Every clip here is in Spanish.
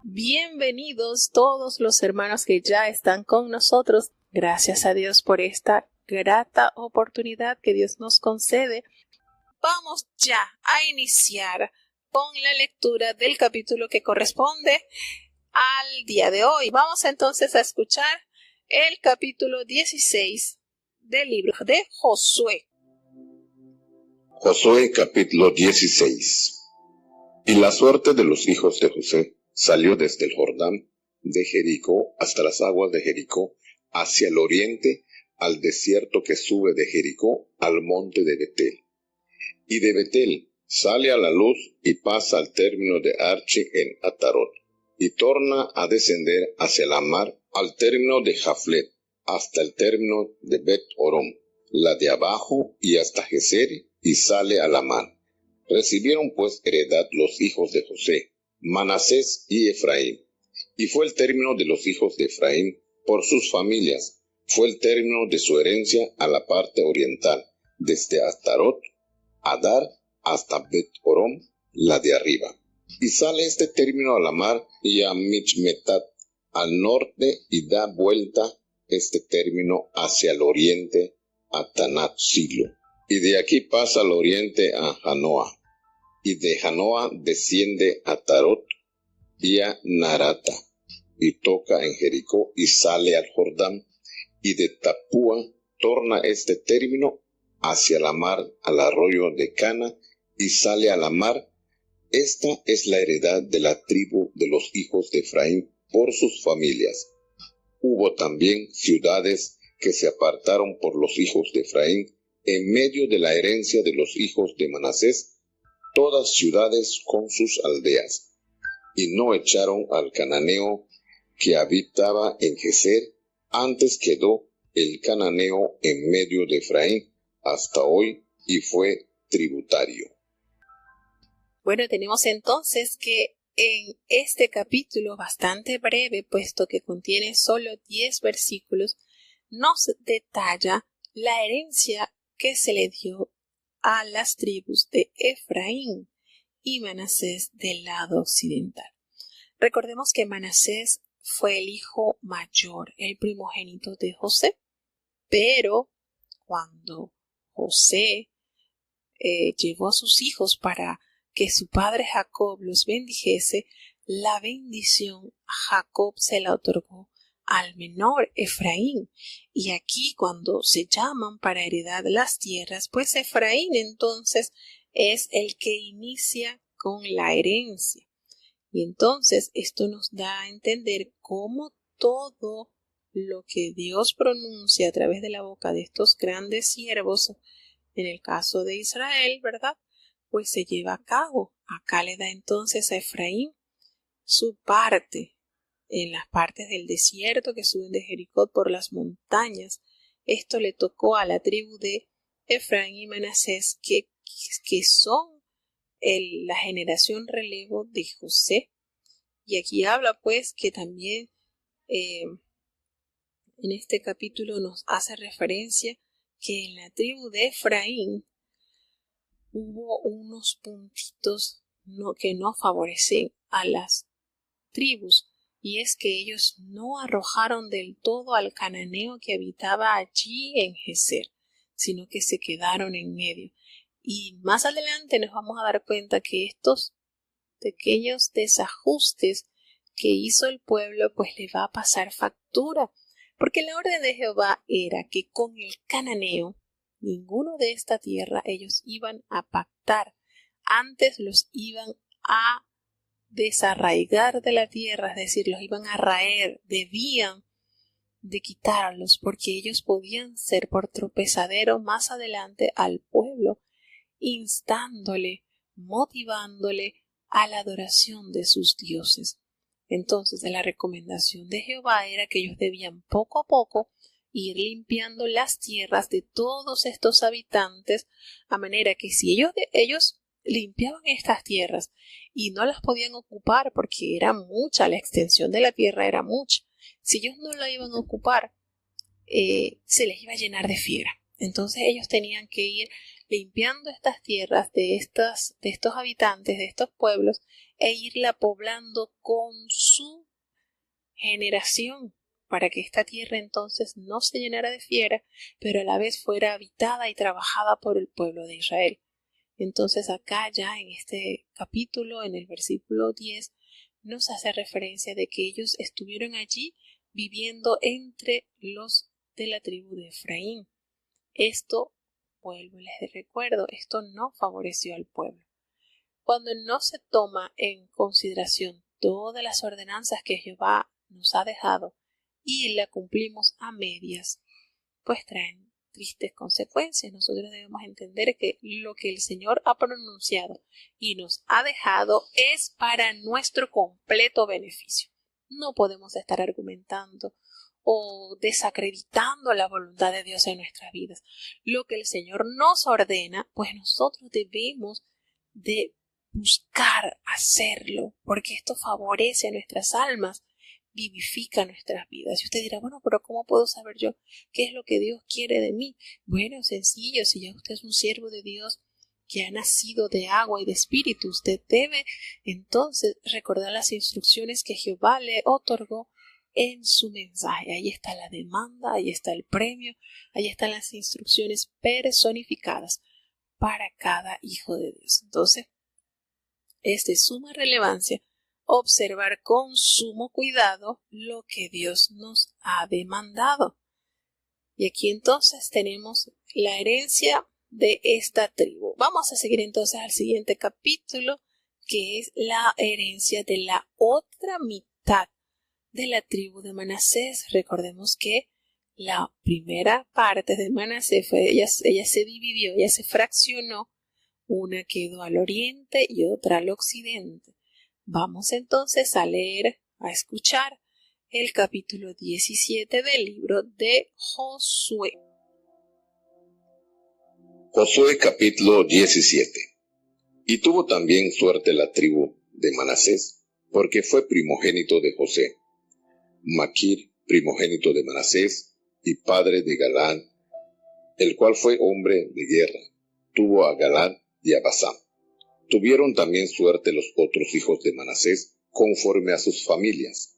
Bienvenidos todos los hermanos que ya están con nosotros. Gracias a Dios por esta grata oportunidad que Dios nos concede. Vamos ya a iniciar con la lectura del capítulo que corresponde al día de hoy. Vamos entonces a escuchar el capítulo 16 del libro de Josué. Josué capítulo 16. Y la suerte de los hijos de José salió desde el Jordán de Jericó hasta las aguas de Jericó, hacia el oriente, al desierto que sube de Jericó al monte de Betel. Y de Betel sale a la luz y pasa al término de Arche en Atarot, y torna a descender hacia la mar al término de Jaflet, hasta el término de Bet Orom, la de abajo, y hasta Geser, y sale a la mar. Recibieron pues heredad los hijos de José, Manasés y Efraín. Y fue el término de los hijos de Efraín por sus familias, fue el término de su herencia a la parte oriental, desde Astarot, Adar, hasta Bet Orom, la de arriba. Y sale este término a la mar y a Michmetat, al norte, y da vuelta este término hacia el oriente, a Tanat Silo. Y de aquí pasa al oriente a Janoa, y de Janoa desciende a Tarot y a Narata, y toca en Jericó y sale al Jordán, y de Tapúa torna este término hacia la mar al arroyo de Cana, y sale a la mar. Esta es la heredad de la tribu de los hijos de Efraín por sus familias. Hubo también ciudades que se apartaron por los hijos de Efraín en medio de la herencia de los hijos de Manasés, todas ciudades con sus aldeas. Y no echaron al cananeo que habitaba en Geser, antes quedó el cananeo en medio de Efraín hasta hoy, y fue tributario. Bueno, tenemos entonces que en este capítulo bastante breve, puesto que contiene solo 10 versículos, nos detalla la herencia que se le dio a las tribus de Efraín y Manasés del lado occidental. Recordemos que Manasés fue el hijo mayor, el primogénito de José, pero cuando José llevó a sus hijos para que su padre Jacob los bendijese, la bendición a Jacob se la otorgó al menor Efraín. Y aquí cuando se llaman para heredar las tierras, pues Efraín entonces es el que inicia con la herencia. Y entonces esto nos da a entender cómo todo lo que Dios pronuncia a través de la boca de estos grandes siervos, en el caso de Israel, ¿verdad?, pues se lleva a cabo. Acá le da entonces a Efraín su parte, en las partes del desierto que suben de Jericó por las montañas. Esto le tocó a la tribu de Efraín y Manasés, que son la generación relevo de José. Y aquí habla pues que también en este capítulo nos hace referencia que en la tribu de Efraín hubo unos puntitos que no favorecen a las tribus, y es que ellos no arrojaron del todo al cananeo que habitaba allí en Geser, sino que se quedaron en medio. Y más adelante nos vamos a dar cuenta que estos pequeños desajustes que hizo el pueblo pues le va a pasar factura, porque la orden de Jehová era que con el cananeo ninguno de esta tierra ellos iban a pactar, antes los iban a desarraigar de la tierra, es decir, los iban a raer, debían de quitarlos, porque ellos podían ser por tropezadero más adelante al pueblo, instándole, motivándole a la adoración de sus dioses. Entonces, la recomendación de Jehová era que ellos debían poco a poco ir limpiando las tierras de todos estos habitantes, a manera que si ellos limpiaban estas tierras y no las podían ocupar porque era mucha, la extensión de la tierra era mucha, si ellos no la iban a ocupar, se les iba a llenar de fiera. Entonces ellos tenían que ir limpiando estas tierras de estos habitantes, de estos pueblos, e irla poblando con su generación, para que esta tierra entonces no se llenara de fiera, pero a la vez fuera habitada y trabajada por el pueblo de Israel. Entonces acá ya en este capítulo, en el versículo 10, nos hace referencia de que ellos estuvieron allí viviendo entre los de la tribu de Efraín. Esto, vuelvo y les recuerdo, esto no favoreció al pueblo. Cuando no se toma en consideración todas las ordenanzas que Jehová nos ha dejado y la cumplimos a medias, pues traen tristes consecuencias. Nosotros debemos entender que lo que el Señor ha pronunciado y nos ha dejado es para nuestro completo beneficio. No podemos estar argumentando o desacreditando la voluntad de Dios en nuestras vidas. Lo que el Señor nos ordena, pues nosotros debemos de buscar hacerlo, porque esto favorece a nuestras almas, vivifica nuestras vidas. Y usted dirá, bueno, pero ¿cómo puedo saber yo qué es lo que Dios quiere de mí? Bueno, sencillo, si ya usted es un siervo de Dios que ha nacido de agua y de espíritu, usted debe entonces recordar las instrucciones que Jehová le otorgó en su mensaje. Ahí está la demanda, ahí está el premio, ahí están las instrucciones personificadas para cada hijo de Dios. Entonces, es de suma relevancia observar con sumo cuidado lo que Dios nos ha demandado. Y aquí entonces tenemos la herencia de esta tribu. Vamos a seguir entonces al siguiente capítulo, que es la herencia de la otra mitad de la tribu de Manasés. Recordemos que la primera parte de Manasés ella se dividió, ella se fraccionó, una quedó al oriente y otra al occidente. Vamos entonces a leer, a escuchar el capítulo 17 del libro de Josué. Josué capítulo 17. Y tuvo también suerte la tribu de Manasés, porque fue primogénito de José. Maquir, primogénito de Manasés, y padre de Galán, el cual fue hombre de guerra, tuvo a Galán y a Basán. Tuvieron también suerte los otros hijos de Manasés, conforme a sus familias,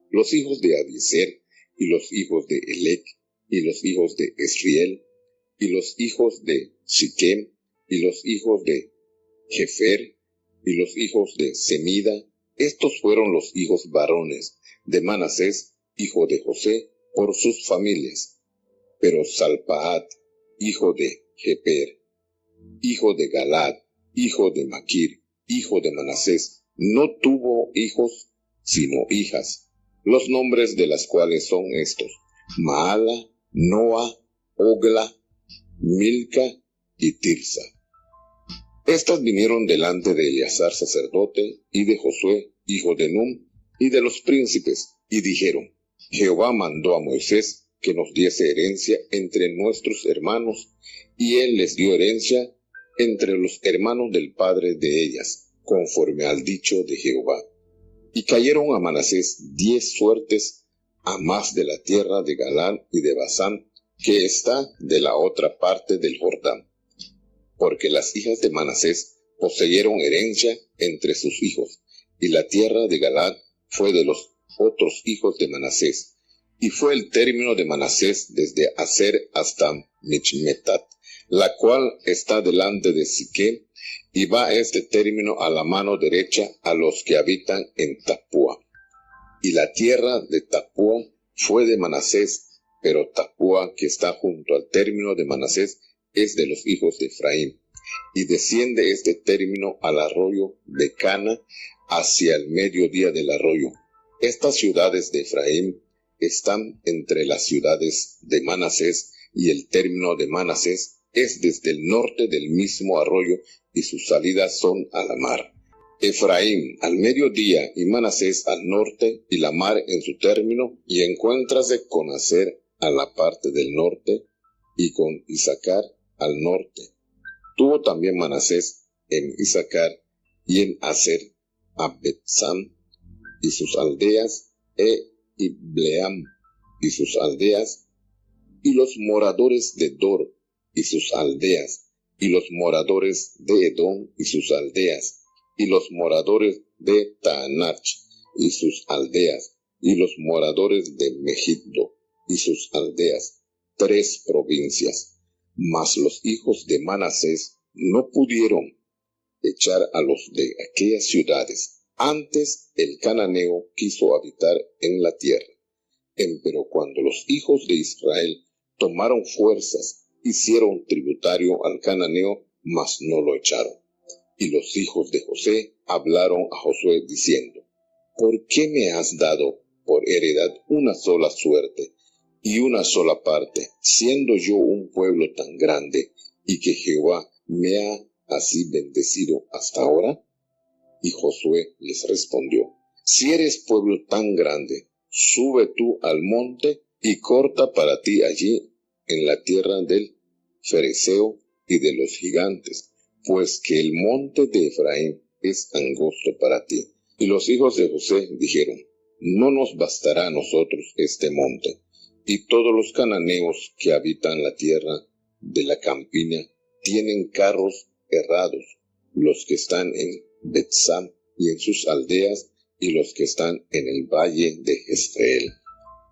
los hijos de Abiezer, y los hijos de Elec, y los hijos de Esriel, y los hijos de Siquem, y los hijos de Jefer, y los hijos de Semida. Estos fueron los hijos varones de Manasés, hijo de José, por sus familias. Pero Salpaat, hijo de Jeper, hijo de Galad, hijo de Maquir, hijo de Manasés, no tuvo hijos, sino hijas, los nombres de las cuales son estos: Maala, Noa, Ogla, Milca y Tirsa. Estas vinieron delante de Eleazar sacerdote y de Josué, hijo de Nun, y de los príncipes, y dijeron: Jehová mandó a Moisés que nos diese herencia entre nuestros hermanos, y él les dio herencia entre los hermanos del padre de ellas, conforme al dicho de Jehová. Y cayeron a Manasés 10 suertes a más de la tierra de Galán y de Basán, que está de la otra parte del Jordán, porque las hijas de Manasés poseyeron herencia entre sus hijos, y la tierra de Galán fue de los otros hijos de Manasés, y fue el término de Manasés desde Aser hasta Michmetat, la cual está delante de Siquem, y va este término a la mano derecha a los que habitan en Tapúa. Y la tierra de Tapúa fue de Manasés, pero Tapúa, que está junto al término de Manasés, es de los hijos de Efraín. Y desciende este término al arroyo de Cana, hacia el mediodía del arroyo. Estas ciudades de Efraín están entre las ciudades de Manasés, y el término de Manasés es desde el norte del mismo arroyo, y sus salidas son a la mar. Efraín al mediodía y Manasés al norte, y la mar en su término, y encuéntrase con Aser a la parte del norte, y con Isacar al norte. Tuvo también Manasés en Isacar y en Aser a Betsam y sus aldeas, Ibleam y sus aldeas, y los moradores de Dor y sus aldeas, y los moradores de Edom y sus aldeas, y los moradores de Taanach y sus aldeas, y los moradores de Megiddo y sus aldeas, 3 provincias. Mas los hijos de Manasés no pudieron echar a los de aquellas ciudades. Antes el cananeo quiso habitar en la tierra. Empero cuando los hijos de Israel tomaron fuerzas, hicieron tributario al cananeo, mas no lo echaron. Y los hijos de José hablaron a Josué diciendo: ¿por qué me has dado por heredad una sola suerte y una sola parte, siendo yo un pueblo tan grande, y que Jehová me ha así bendecido hasta ahora? Y Josué les respondió: si eres pueblo tan grande, sube tú al monte y corta para ti allí en la tierra del Fereceo y de los gigantes, pues que el monte de Efraín es angosto para ti. Y los hijos de José dijeron: no nos bastará a nosotros este monte. Y todos los cananeos que habitan la tierra de la campiña tienen carros herrados, los que están en Betsam y en sus aldeas, y los que están en el valle de Jezreel.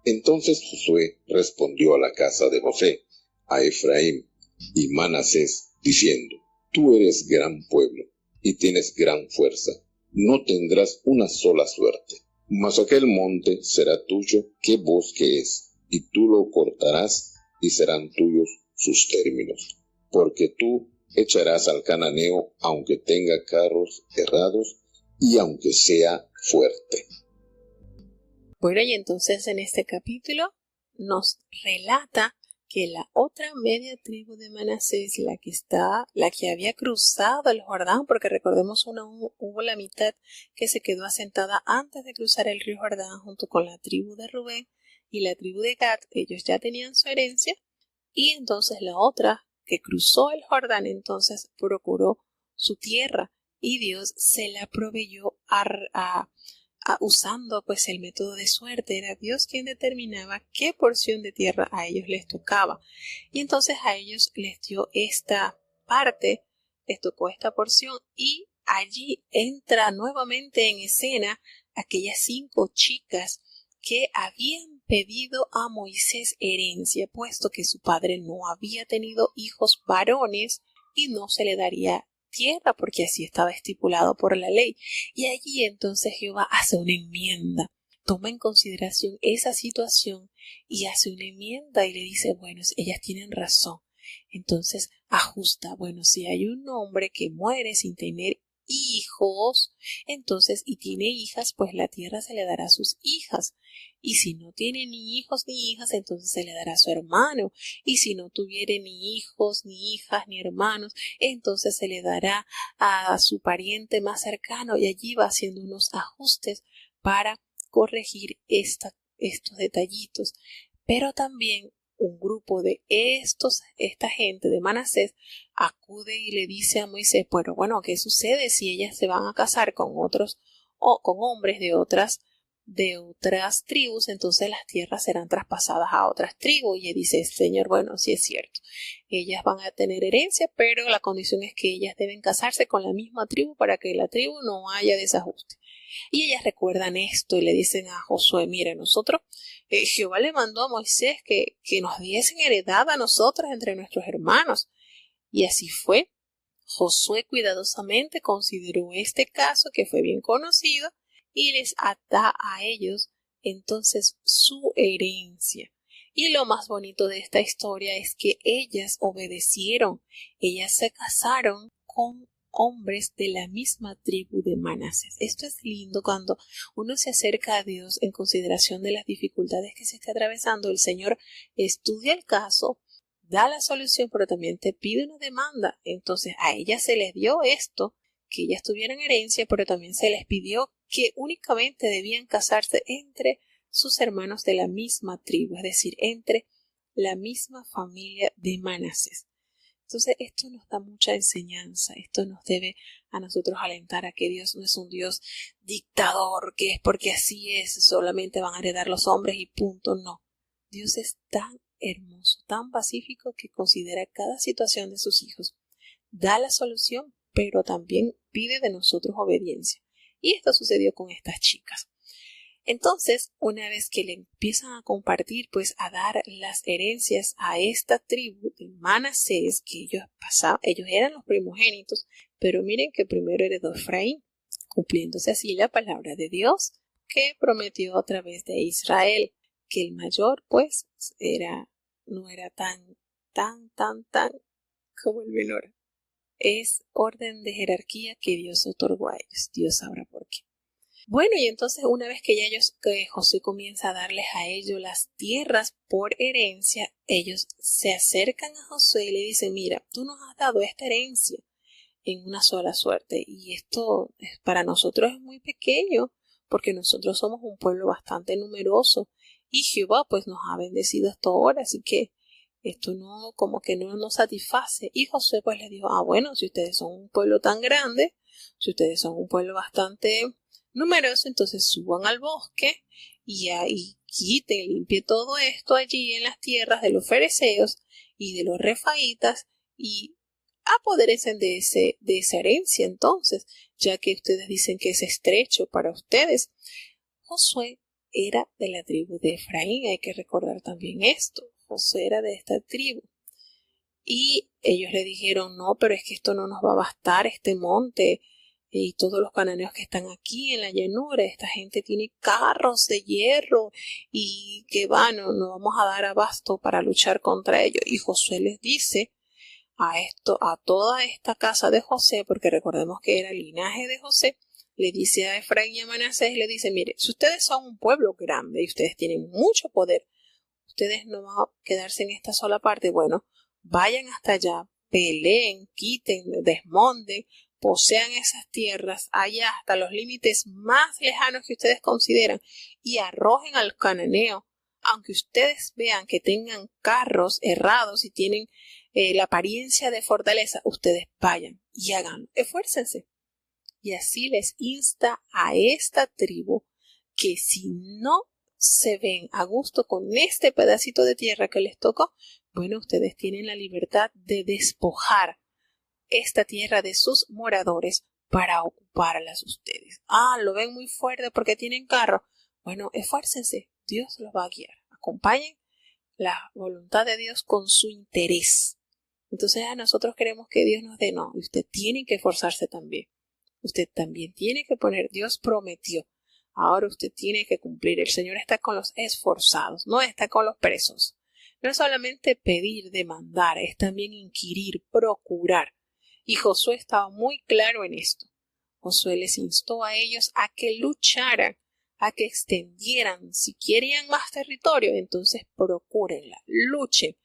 Entonces Josué respondió a la casa de José, a Efraín y Manasés, diciendo: tú eres gran pueblo, y tienes gran fuerza, no tendrás una sola suerte. Mas aquel monte será tuyo, que bosque es, y tú lo cortarás, y serán tuyos sus términos. Porque tú echarás al cananeo, aunque tenga carros herrados, y aunque sea fuerte. Bueno, y entonces en este capítulo nos relata que la otra media tribu de Manasés, la que había cruzado el Jordán, porque recordemos hubo la mitad que se quedó asentada antes de cruzar el río Jordán junto con la tribu de Rubén y la tribu de Gad, ellos ya tenían su herencia, y entonces la otra que cruzó el Jordán entonces procuró su tierra y Dios se la proveyó usando pues el método de suerte. Era Dios quien determinaba qué porción de tierra a ellos les tocaba, y entonces a ellos les dio esta parte, les tocó esta porción, y allí entra nuevamente en escena aquellas 5 chicas que habían pedido a Moisés herencia, puesto que su padre no había tenido hijos varones y no se le daría tierra, porque así estaba estipulado por la ley. Y allí entonces Jehová hace una enmienda, toma en consideración esa situación y hace una enmienda y le dice: bueno, ellas tienen razón. Entonces ajusta: bueno, si hay un hombre que muere sin tener hijos, entonces, y tiene hijas, pues la tierra se le dará a sus hijas. Y si no tiene ni hijos ni hijas, entonces se le dará a su hermano. Y si no tuviere ni hijos, ni hijas, ni hermanos, entonces se le dará a su pariente más cercano. Y allí va haciendo unos ajustes para corregir estos detallitos. Pero también un grupo de esta gente de Manasés acude y le dice a Moisés: bueno, ¿qué sucede si ellas se van a casar con otros o con hombres de otras tribus? Entonces las tierras serán traspasadas a otras tribus. Y él dice: Señor, bueno, sí es cierto, ellas van a tener herencia, pero la condición es que ellas deben casarse con la misma tribu para que la tribu no haya desajuste. Y ellas recuerdan esto y le dicen a Josué: mire, nosotros, Jehová le mandó a Moisés que nos diesen heredad a nosotras entre nuestros hermanos. Y así fue. Josué cuidadosamente consideró este caso, que fue bien conocido, y les da a ellos entonces su herencia. Y lo más bonito de esta historia es que ellas obedecieron, ellas se casaron con hombres de la misma tribu de Manasés. Esto es lindo cuando uno se acerca a Dios en consideración de las dificultades que se está atravesando. El Señor estudia el caso, da la solución, pero también te pide una demanda. Entonces a ellas se les dio esto, que ellas tuvieran herencia, pero también se les pidió que únicamente debían casarse entre sus hermanos de la misma tribu, es decir, entre la misma familia de Manasés. Entonces esto nos da mucha enseñanza, esto nos debe a nosotros alentar a que Dios no es un Dios dictador, que es porque así es, solamente van a heredar los hombres y punto. No, Dios es tan hermoso, tan pacífico que considera cada situación de sus hijos. Da la solución, pero también pide de nosotros obediencia. Y esto sucedió con estas chicas. Entonces, una vez que le empiezan a compartir, pues a dar las herencias a esta tribu de Manasés, que ellos eran los primogénitos, pero miren que primero heredó Efraín, cumpliéndose así la palabra de Dios que prometió a través de Israel, que el mayor pues no era tan como el menor. Es orden de jerarquía que Dios otorgó a ellos. Dios sabrá por qué. Bueno, y entonces una vez que José comienza a darles a ellos las tierras por herencia, ellos se acercan a José y le dicen, mira, tú nos has dado esta herencia en una sola suerte y esto para nosotros es muy pequeño porque nosotros somos un pueblo bastante numeroso y Jehová pues nos ha bendecido hasta ahora, así que esto no, como que no nos satisface. Y José pues les dijo, bueno, si ustedes son un pueblo tan grande, si ustedes son un pueblo bastante numeroso, entonces suban al bosque y ahí limpie todo esto allí en las tierras de los fereceos y de los refaitas y apodérense de esa herencia entonces, ya que ustedes dicen que es estrecho para ustedes. Josué era de la tribu de Efraín, hay que recordar también esto. Josué era de esta tribu. Y ellos le dijeron, no, pero es que esto no nos va a bastar, este monte y todos los cananeos que están aquí en la llanura, esta gente tiene carros de hierro y que no vamos a dar abasto para luchar contra ellos. Y Josué les dice a toda esta casa de José, porque recordemos que era el linaje de José, le dice a Efraín y a Manasés, le dice, mire, si ustedes son un pueblo grande y ustedes tienen mucho poder, ustedes no van a quedarse en esta sola parte, bueno, vayan hasta allá, peleen, quiten, desmonten, posean esas tierras allá hasta los límites más lejanos que ustedes consideran y arrojen al cananeo, aunque ustedes vean que tengan carros errados y tienen la apariencia de fortaleza, ustedes vayan y hagan, esfuércense. Y así les insta a esta tribu que si no se ven a gusto con este pedacito de tierra que les tocó, bueno, ustedes tienen la libertad de despojar esta tierra de sus moradores para ocuparlas ustedes. Lo ven muy fuerte porque tienen carro. Bueno, esfuércense, Dios los va a guiar. Acompañen la voluntad de Dios con su interés. Entonces nosotros queremos que Dios nos dé, no, usted tiene que esforzarse también. Usted también tiene que poner, Dios prometió. Ahora usted tiene que cumplir. El Señor está con los esforzados, no está con los presos. No es solamente pedir, demandar, es también inquirir, procurar. Y Josué estaba muy claro en esto. Josué les instó a ellos a que lucharan, a que extendieran. Si querían más territorio, entonces procúrenla, luchen,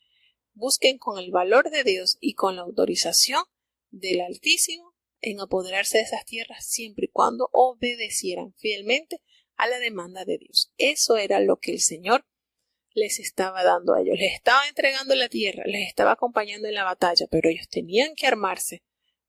busquen con el valor de Dios y con la autorización del Altísimo en apoderarse de esas tierras siempre y cuando obedecieran fielmente a la demanda de Dios. Eso era lo que el Señor les estaba dando a ellos. Les estaba entregando la tierra, les estaba acompañando en la batalla, pero ellos tenían que armarse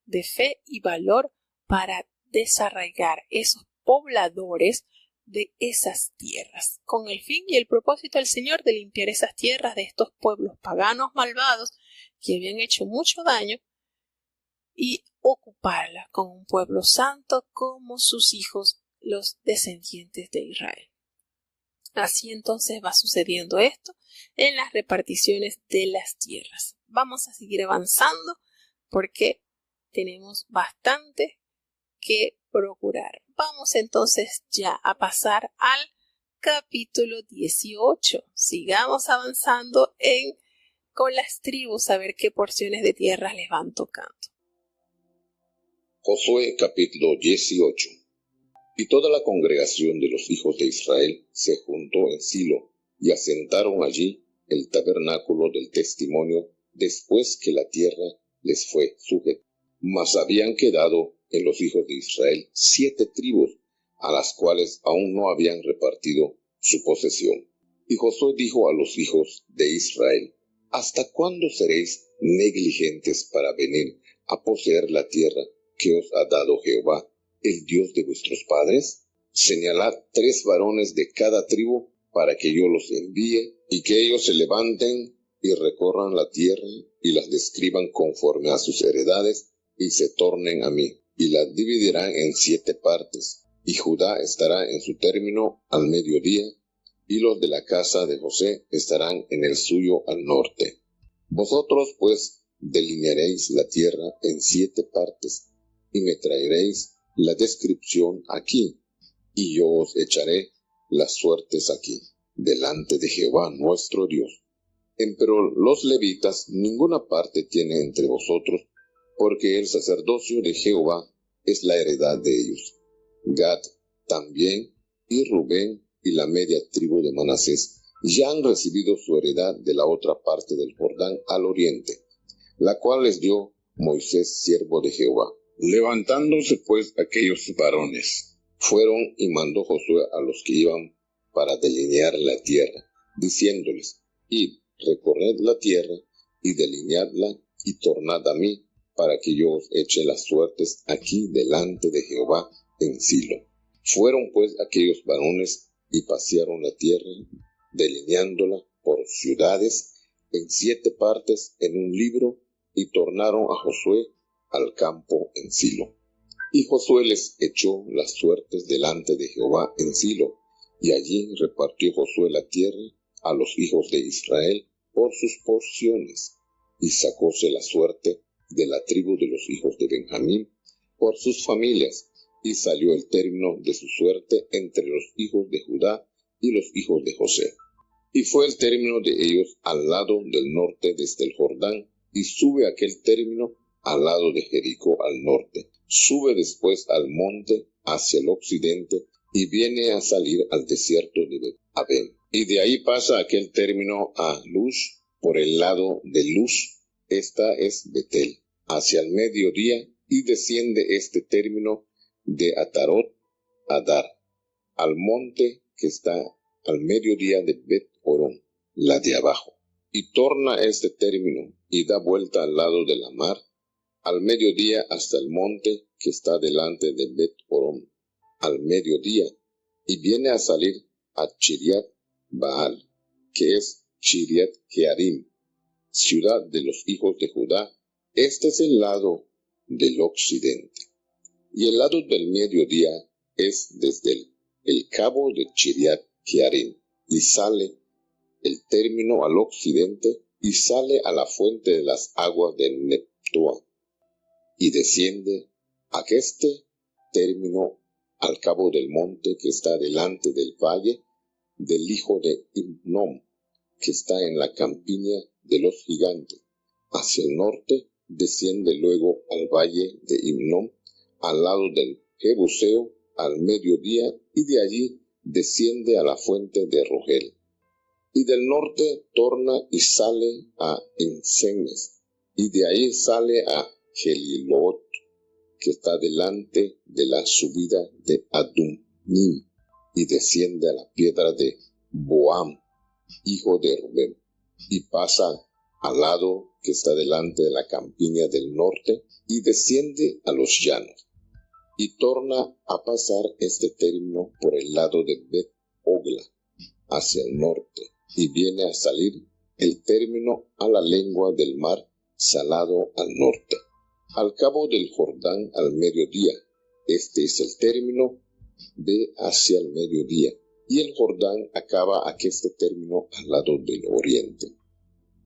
de fe y valor para desarraigar esos pobladores de esas tierras, con el fin y el propósito del Señor de limpiar esas tierras de estos pueblos paganos malvados que habían hecho mucho daño y ocuparla con un pueblo santo como sus hijos, los descendientes de Israel. Así entonces va sucediendo esto en las reparticiones de las tierras. Vamos a seguir avanzando porque tenemos bastante que procurar. Vamos entonces ya a pasar al capítulo 18. Sigamos avanzando con las tribus a ver qué porciones de tierras les van tocando. Josué capítulo 18. Y toda la congregación de los hijos de Israel se juntó en Silo y asentaron allí el tabernáculo del testimonio después que la tierra les fue sujeta. Mas habían quedado en los hijos de Israel 7 tribus, a las cuales aún no habían repartido su posesión. Y Josué dijo a los hijos de Israel: ¿Hasta cuándo seréis negligentes para venir a poseer la tierra que os ha dado Jehová, el Dios de vuestros padres? Señalad 3 varones de cada tribu para que yo los envíe y que ellos se levanten y recorran la tierra, y las describan conforme a sus heredades, y se tornen a mí, y las dividirán en 7 partes, y Judá estará en su término al mediodía, y los de la casa de José estarán en el suyo al norte. Vosotros pues delinearéis la tierra en 7 partes, y me traeréis la descripción aquí, y yo os echaré las suertes aquí, delante de Jehová nuestro Dios. Empero los levitas ninguna parte tienen entre vosotros, porque el sacerdocio de Jehová es la heredad de ellos. Gad también, y Rubén, y la media tribu de Manasés, ya han recibido su heredad de la otra parte del Jordán al oriente, la cual les dio Moisés, siervo de Jehová. Levantándose pues aquellos varones, fueron y mandó Josué a los que iban para delinear la tierra, diciéndoles: Id, recorred la tierra, y delineadla, y tornad a mí, para que yo os eche las suertes aquí delante de Jehová en Silo. Fueron pues aquellos varones, y pasearon la tierra, delineándola por ciudades, en 7 partes en un libro, y tornaron a Josué al campo en Silo. Y Josué les echó las suertes delante de Jehová en Silo, y allí repartió Josué la tierra a los hijos de Israel por sus porciones, y sacóse la suerte de la tribu de los hijos de Benjamín por sus familias, y salió el término de su suerte entre los hijos de Judá y los hijos de José. Y fue el término de ellos al lado del norte desde el Jordán, y sube aquel término al lado de Jericó al norte, sube después al monte hacia el occidente, y viene a salir al desierto de Bet-Aven. Y de ahí pasa aquel término a Luz, por el lado de Luz, esta es Betel, hacia el mediodía, y desciende este término de Atarot a Dar, al monte que está al mediodía de Bet-Orón, la de abajo. Y torna este término, y da vuelta al lado de la mar, al mediodía hasta el monte que está delante de Bet-Orón, al mediodía, y viene a salir a Chiriat Baal, que es Chiriat Jearim, ciudad de los hijos de Judá. Este es el lado del occidente. Y el lado del mediodía es desde el cabo de Chiriat Jearim, y sale el término al occidente, y sale a la fuente de las aguas de Neptoa, y desciende a este término al cabo del monte que está delante del valle del hijo de Himnom, que está en la campiña de los gigantes. Hacia el norte desciende luego al valle de Himnom, al lado del Jebuseo, al mediodía, y de allí desciende a la fuente de Rogel. Y del norte torna y sale a Ensemes, y de ahí sale a Gelilot, que está delante de la subida de Adumnim, y desciende a la piedra de Boam, hijo de Rubén, y pasa al lado que está delante de la campiña del norte, y desciende a los llanos, y torna a pasar este término por el lado de Bet-Ogla, hacia el norte, y viene a salir el término a la lengua del mar salado al norte, al cabo del Jordán al mediodía. Este es el término de hacia el mediodía, y el Jordán acaba a este término al lado del oriente.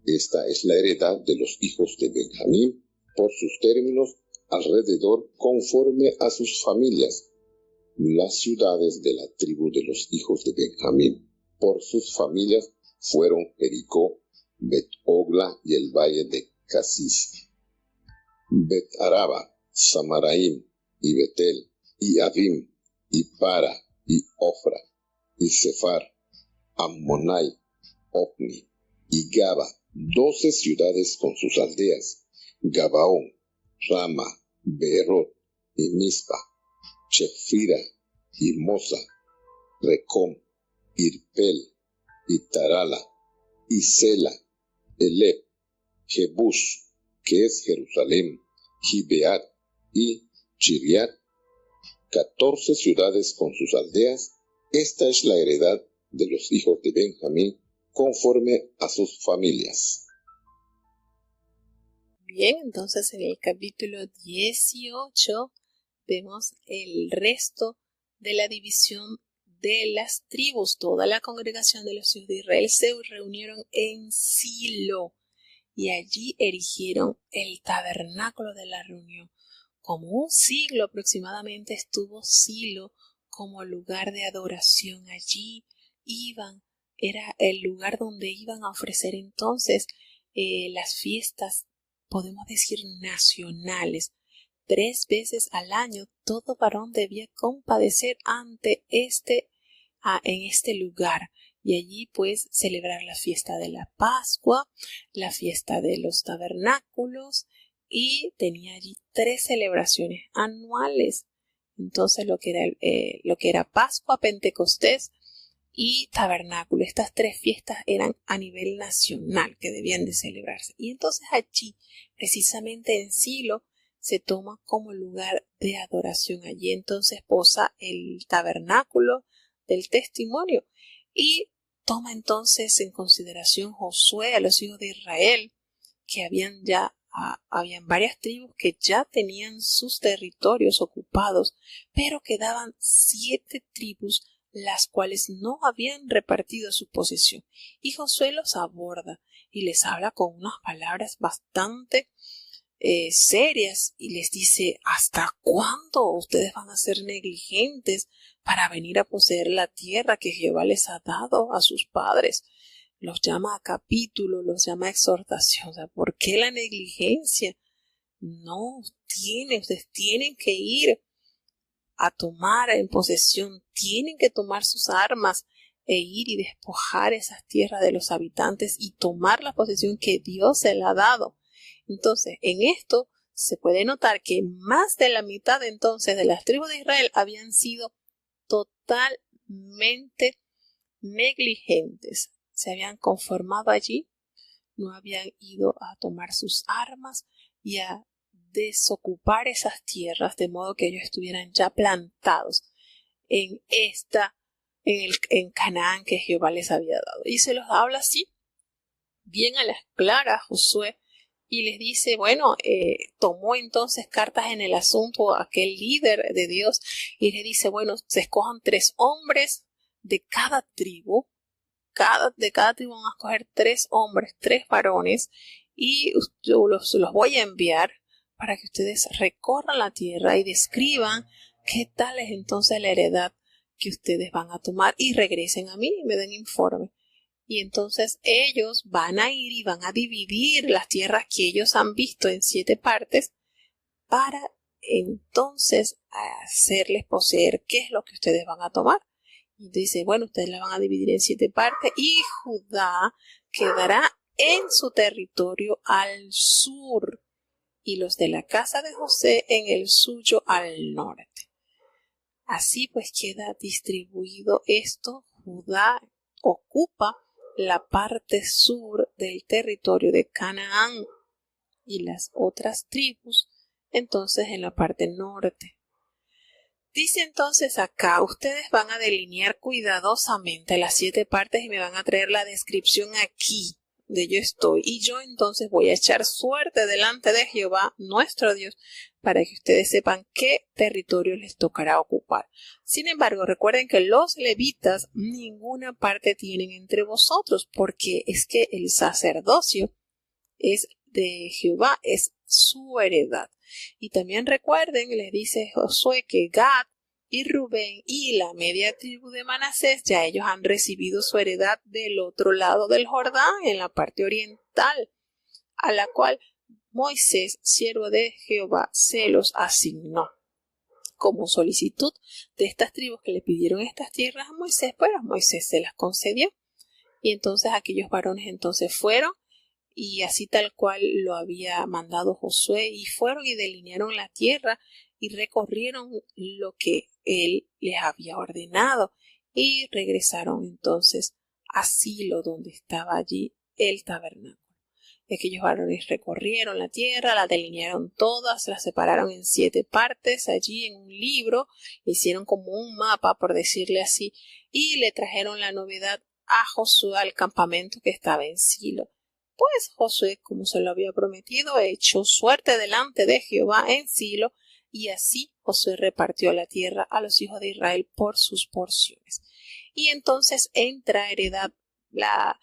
Esta es la heredad de los hijos de Benjamín por sus términos alrededor, conforme a sus familias, las ciudades de la tribu de los hijos de Benjamín por sus familias fueron Jericó, Bet-Ogla y el valle de Casis, Bet-Araba, Samaraim y Betel, y Avim, y Para, y Ofra, y Sefar, Ammonai, Opni, y Gaba, 12 ciudades con sus aldeas, Gabaón, Rama, Beerot, y Mispa, Chefira, y Mosa, Recom, Irpel, y Tarala, y Sela, Elep, Jebús, que es Jerusalén, Gibeat y Chiriat, 14 ciudades con sus aldeas. Esta es la heredad de los hijos de Benjamín, conforme a sus familias. Bien, entonces en el capítulo 18 vemos el resto de la división de las tribus. Toda la congregación de los hijos de Israel se reunieron en Silo y allí erigieron el tabernáculo de la reunión. Como un siglo aproximadamente estuvo Silo como lugar de adoración. Allí era el lugar donde iban a ofrecer entonces las fiestas, podemos decir, nacionales. 3 veces al año todo varón debía compadecer en este lugar, y allí pues celebrar la fiesta de la Pascua, la fiesta de los tabernáculos, y tenía allí 3 celebraciones anuales. Entonces lo que era Pascua, Pentecostés y tabernáculo. Estas 3 fiestas eran a nivel nacional que debían de celebrarse. Y entonces allí, precisamente en Silo, se toma como lugar de adoración. Allí entonces posa el tabernáculo del testimonio y toma entonces en consideración Josué a los hijos de Israel, que habían varias tribus que ya tenían sus territorios ocupados, pero quedaban 7 tribus las cuales no habían repartido su posesión. Y Josué los aborda y les habla con unas palabras bastante serias y les dice: ¿hasta cuándo ustedes van a ser negligentes para venir a poseer la tierra que Jehová les ha dado a sus padres? Los llama a capítulo, los llama a exhortación. O sea, ¿por qué la negligencia? No, ustedes tienen que ir a tomar en posesión, tienen que tomar sus armas e ir y despojar esas tierras de los habitantes y tomar la posesión que Dios se la ha dado. Entonces, en esto se puede notar que más de la mitad entonces de las tribus de Israel habían sido totalmente negligentes. Se habían conformado allí, no habían ido a tomar sus armas y a desocupar esas tierras de modo que ellos estuvieran ya plantados en Canaán que Jehová les había dado. Y se los habla así, bien a las claras, Josué, y les dice, bueno, tomó entonces cartas en el asunto aquel líder de Dios y le dice, bueno, se escojan 3 hombres de cada tribu, de cada tribu van a escoger 3 hombres, 3 varones, y yo los voy a enviar para que ustedes recorran la tierra y describan qué tal es entonces la heredad que ustedes van a tomar y regresen a mí y me den informe. Y entonces ellos van a ir y van a dividir las tierras que ellos han visto en 7 partes para entonces hacerles poseer qué es lo que ustedes van a tomar. Y dice, bueno, ustedes la van a dividir en 7 partes y Judá quedará en su territorio al sur y los de la casa de José en el suyo al norte. Así pues queda distribuido esto. Judá ocupa la parte sur del territorio de Canaán y las otras tribus entonces en la parte norte. Dice entonces acá, ustedes van a delinear cuidadosamente las 7 partes y me van a traer la descripción aquí de yo estoy. Y yo entonces voy a echar suerte delante de Jehová, nuestro Dios, para que ustedes sepan qué territorio les tocará ocupar. Sin embargo, recuerden que los levitas ninguna parte tienen entre vosotros, porque es que el sacerdocio es de Jehová, es su heredad. Y también recuerden, les dice Josué, que Gad y Rubén y la media tribu de Manasés ya ellos han recibido su heredad del otro lado del Jordán, en la parte oriental, a la cual Moisés, siervo de Jehová, se los asignó. Como solicitud de estas tribus que le pidieron estas tierras a Moisés, pues Moisés se las concedió. Y entonces aquellos varones entonces fueron y así tal cual lo había mandado Josué, y fueron y delinearon la tierra y recorrieron lo que él les había ordenado y regresaron entonces a Silo, donde estaba allí el tabernáculo. Y aquellos varones recorrieron la tierra, la delinearon todas, la separaron en 7 partes allí en un libro, hicieron como un mapa, por decirle así, y le trajeron la novedad a Josué al campamento que estaba en Silo. pues Josué, como se lo había prometido, echó suerte delante de Jehová en Silo, y así Josué repartió la tierra a los hijos de Israel por sus porciones. Y entonces entra a heredad la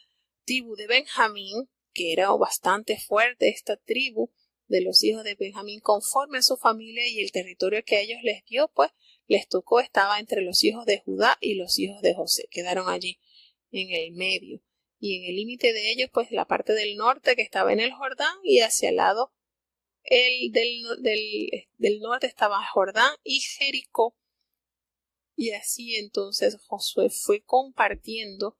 tribu de Benjamín, que era bastante fuerte esta tribu de los hijos de Benjamín conforme a su familia, y el territorio que a ellos les dio, pues les tocó, estaba entre los hijos de Judá y los hijos de José, quedaron allí en el medio. Y en el límite de ellos, pues la parte del norte que estaba en el Jordán, y hacia el lado del norte estaba Jordán y Jericó. Y así entonces Josué fue compartiendo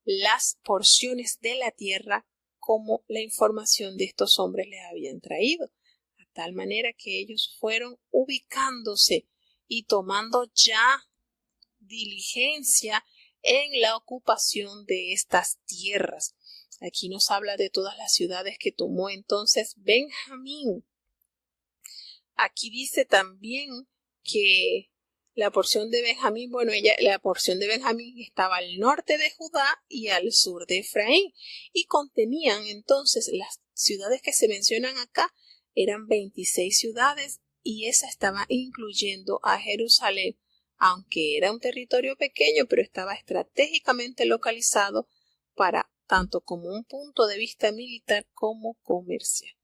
las porciones de la tierra como la información de estos hombres les habían traído, a tal manera que ellos fueron ubicándose y tomando ya diligencia en la ocupación de estas tierras. Aquí nos habla de todas las ciudades que tomó entonces Benjamín. Aquí dice también que la porción de Benjamín, la porción de Benjamín estaba al norte de Judá y al sur de Efraín, y contenían entonces las ciudades que se mencionan acá, eran 26 ciudades, y esa estaba incluyendo a Jerusalén, aunque era un territorio pequeño, pero estaba estratégicamente localizado para tanto como un punto de vista militar como comercial.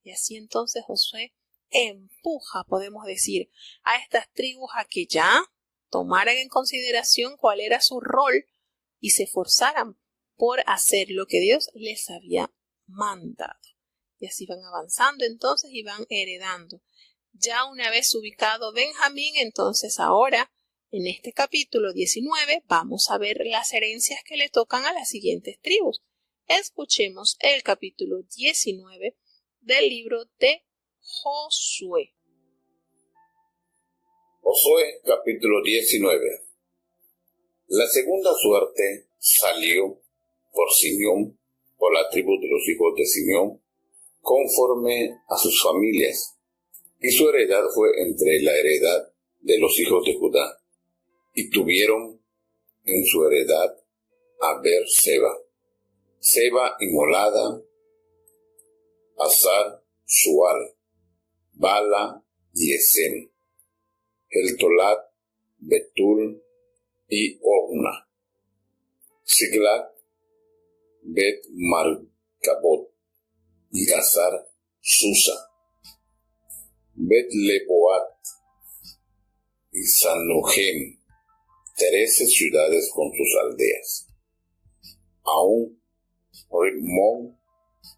Y así entonces Josué empuja, podemos decir, a estas tribus a que ya tomaran en consideración cuál era su rol y se esforzaran por hacer lo que Dios les había mandado. Y así van avanzando entonces y van heredando. Ya una vez ubicado Benjamín, entonces ahora en este capítulo 19 vamos a ver las herencias que le tocan a las siguientes tribus. Escuchemos el capítulo 19 del libro de Josué. Josué capítulo 19. La segunda suerte salió por Simeón, por la tribu de los hijos de Simeón, conforme a sus familias, y su heredad fue entre la heredad de los hijos de Judá, y tuvieron en su heredad a Beer-seba, Seba y Molada, Hazar Sual, Bala y Esem, Eltolat, Betul y Orna, Siglag, Bet Marcabot y Hazar Susa, Bet Leboat y Sanohem, 13 ciudades con sus aldeas. Aún Rimón,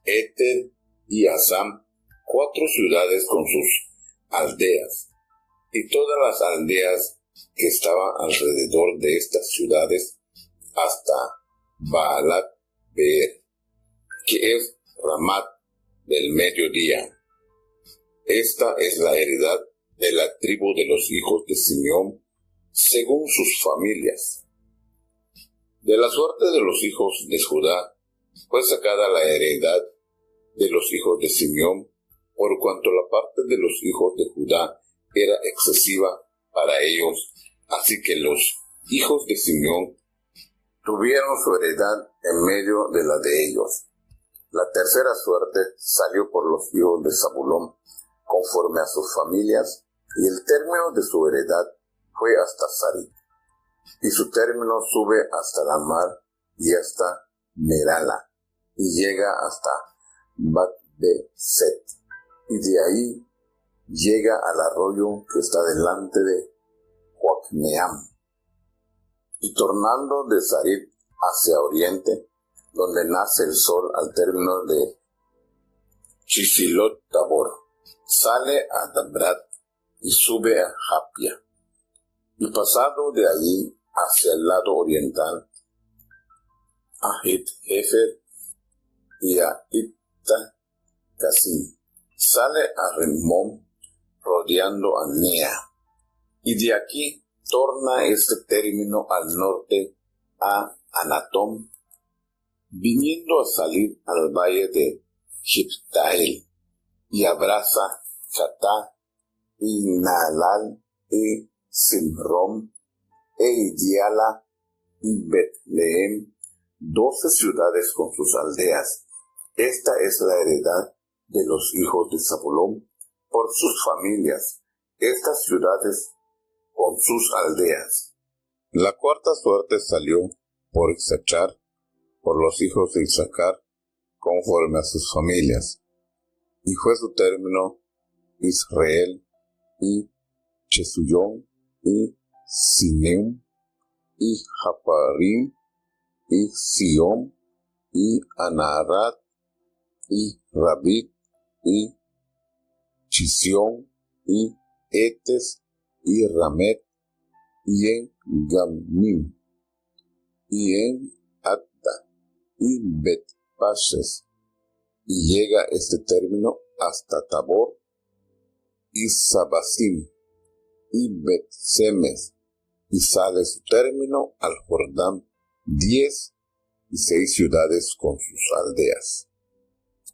Eter y Asam, 4 ciudades con sus aldeas, y todas las aldeas que estaban alrededor de estas ciudades, hasta Baalat Beer, que es Ramat del mediodía. Esta es la heredad de la tribu de los hijos de Simeón, según sus familias. De la suerte de los hijos de Judá fue sacada la heredad de los hijos de Simeón, por cuanto la parte de los hijos de Judá era excesiva para ellos, así que los hijos de Simeón tuvieron su heredad en medio de la de ellos. La tercera suerte salió por los hijos de Zabulón, conforme a sus familias, y el término de su heredad fue hasta Sarit, y su término sube hasta la mar y hasta Merala, y llega hasta Bat-be-set, y de ahí llega al arroyo que está delante de Joacneam, y tornando de Sarit hacia oriente, donde nace el sol al término de Chisilot Tabor, sale a Dabrat y sube a Japia, y pasado de allí hacia el lado oriental, a Het-Hefer y a Itta-Casim, sale a Rimón rodeando a Nea, y de aquí torna este término al norte a Anatón, viniendo a salir al valle de Jiptael, y abraza Chatá y Naalal y Simrom e Idiala y Betlehem, 12 ciudades con sus aldeas, Esta es la heredad de los hijos de Zabulón por sus familias, estas ciudades con sus aldeas. La cuarta suerte salió por Issachar, por los hijos de Issacar, conforme a sus familias, y fue su término Israel, y Chesuyón, y Sineum, y Japarim, y Sion, y Anarat, y Rabit, y Chisión, y Etes, y Ramet, y en Gamnim, y en Adda, y Bet-Pashes, y llega este término hasta Tabor, y Sabasim, y Bet-Semes, y sale su término al Jordán, 10 y 6 ciudades con sus aldeas.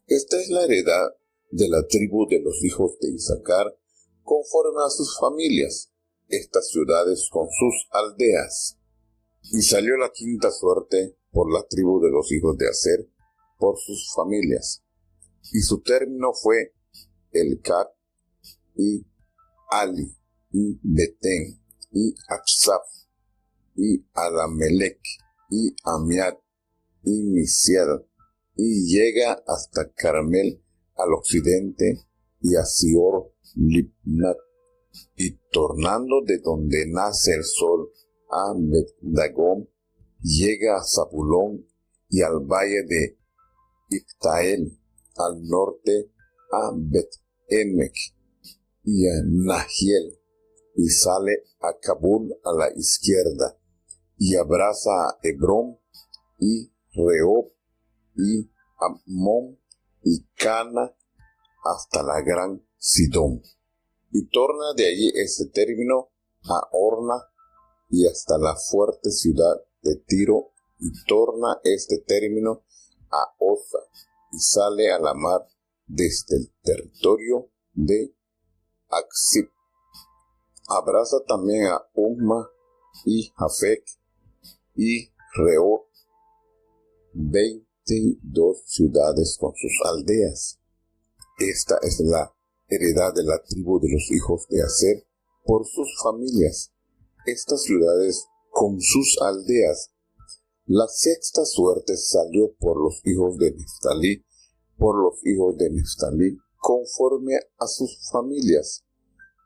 Esta es la heredad de la tribu de los hijos de Issacar, conforme a sus familias, estas ciudades con sus aldeas. Y salió la quinta suerte por la tribu de los hijos de Aser, por sus familias. Y su término fue Elcat, y Ali, y Betén, y Achsaf, y Alamelec, y Amiad, y Misiel, y llega hasta Carmel al occidente, y a Sior Libnat, y tornando de donde nace el sol a Bet-Dagón, llega a Zabulón y al valle de Ictael, al norte a Bet-Emek y a Nahiel, y sale a Kabul a la izquierda, y abraza a Hebrón, y Rehob, y Ammón, y Cana, hasta la gran Sidón. Y torna de allí este término a Orna, y hasta la fuerte ciudad de Tiro, y torna este término a Oza, y sale a la mar desde el territorio de Aksib. Abraza también a Umma, y Jafec, y Rehob, 22 ciudades con sus aldeas. Esta es la heredad de la tribu de los hijos de Aser por sus familias, estas ciudades con sus aldeas. La sexta suerte salió por los hijos de Neftalí, conforme a sus familias,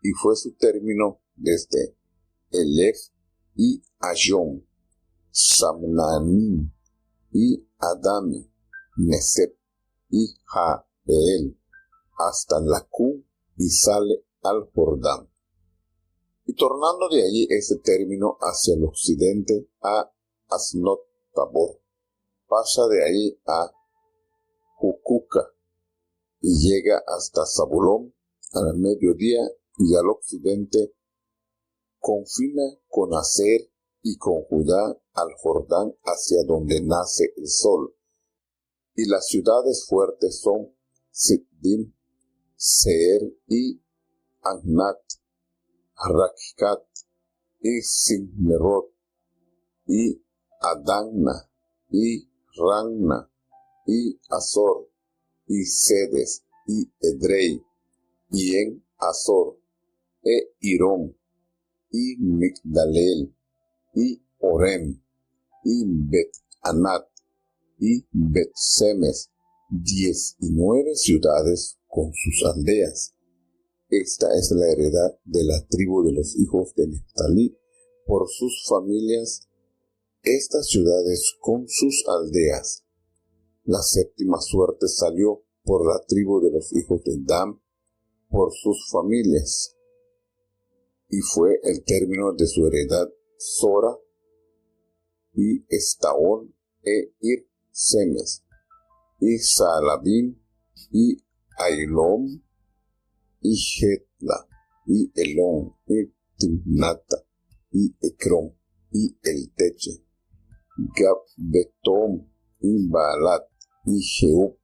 y fue su término desde Elef, y Ayón, Samnanim, y Adami, Nesep, y Jael, hasta Lacú, y sale al Jordán. Y tornando de allí ese término hacia el occidente a Asnot Tabor, pasa de ahí a Jucuca, y llega hasta Zabulón al mediodía, y al occidente confina con Aser y con Judá al Jordán hacia donde nace el sol. Y las ciudades fuertes son Siddim, Seir, y Agnat, Rakkat, y Simmerot, y Adana, y Ragna, y Azor, y Sedes, y Edrei, y en Azor, e Irón, y Migdalel, y Orem, y Bet-Anat, y Bet-Semes, 19 ciudades con sus aldeas. Esta es la heredad de la tribu de los hijos de Neftalí por sus familias, estas ciudades con sus aldeas. La séptima suerte salió por la tribu de los hijos de Dan por sus familias, y fue el término de su heredad Sora, y Estaón, e Ir-Semes, y Saalabim, y Ailom, y Jetla, y Elón, y Timnata, y Ecrón, y El Teche, Gabbetom, y Baalat, y Jeub,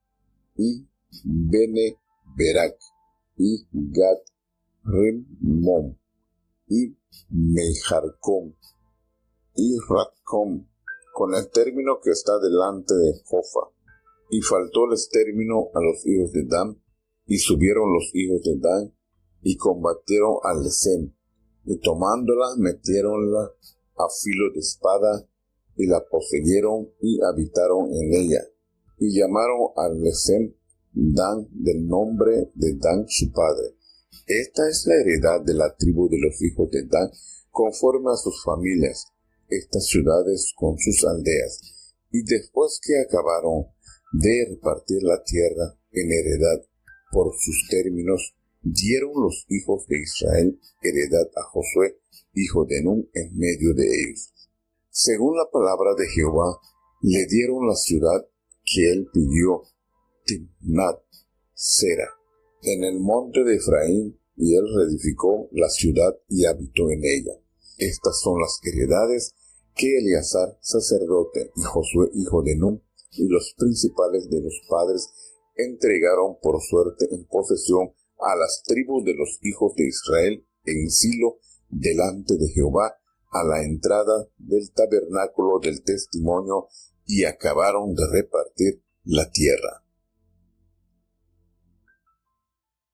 y Bene Berak, y Gad Rimmon, y Mejarcom, y Ratcom, con el término que está delante de Jofa, Y faltóles término a los hijos de Dan, y subieron los hijos de Dan, y combatieron a Lesem, y tomándola, metiéronla a filo de espada, y la poseyeron, y habitaron en ella. Y llamaron a Lesem Dan, del nombre de Dan su padre. Esta es la heredad de la tribu de los hijos de Dan, conforme a sus familias, estas ciudades con sus aldeas. Y después que acabaron de repartir la tierra en heredad por sus términos, dieron los hijos de Israel heredad a Josué, hijo de Nun, en medio de ellos. Según la palabra de Jehová, le dieron la ciudad que él pidió, Timnat Sera, en el monte de Efraín, y él reedificó la ciudad y habitó en ella. Estas son las heredades que Eleazar, sacerdote, y Josué, hijo de Nun, y los principales de los padres entregaron por suerte en posesión a las tribus de los hijos de Israel en Silo, delante de Jehová, a la entrada del tabernáculo del testimonio, y acabaron de repartir la tierra.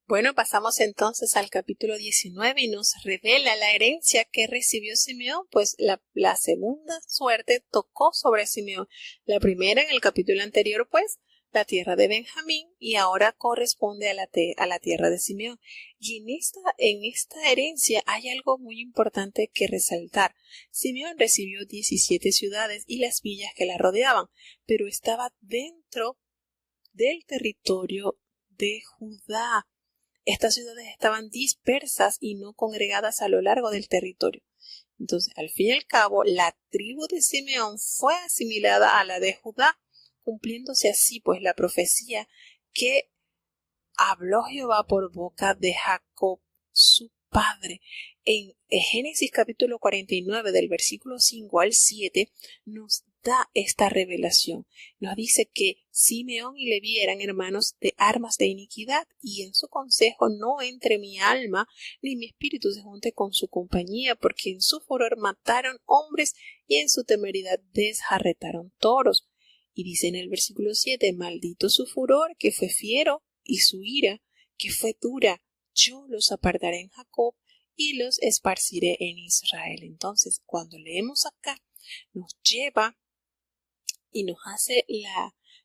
Bueno, pasamos entonces al capítulo 19 y nos revela la herencia que recibió Simeón, pues la segunda suerte tocó sobre Simeón. La primera en el capítulo anterior, pues, la tierra de Benjamín, y ahora corresponde a la tierra de Simeón. Y en esta herencia hay algo muy importante que resaltar. Simeón recibió 17 ciudades y las villas que la rodeaban, pero estaba dentro del territorio de Judá. Estas ciudades estaban dispersas y no congregadas a lo largo del territorio. Entonces, al fin y al cabo, la tribu de Simeón fue asimilada a la de Judá, cumpliéndose así pues la profecía que habló Jehová por boca de Jacob, su padre. En Génesis capítulo 49, del versículo 5 al 7, nos da esta revelación. Nos dice que Simeón y Leví eran hermanos de armas de iniquidad, y en su consejo no entre mi alma, ni mi espíritu se junte con su compañía, porque en su furor mataron hombres, y en su temeridad desjarretaron toros. Y dice en el versículo 7, maldito su furor, que fue fiero, y su ira, que fue dura. Yo los apartaré en Jacob, y los esparciré en Israel. Entonces, cuando leemos acá, nos lleva y nos hace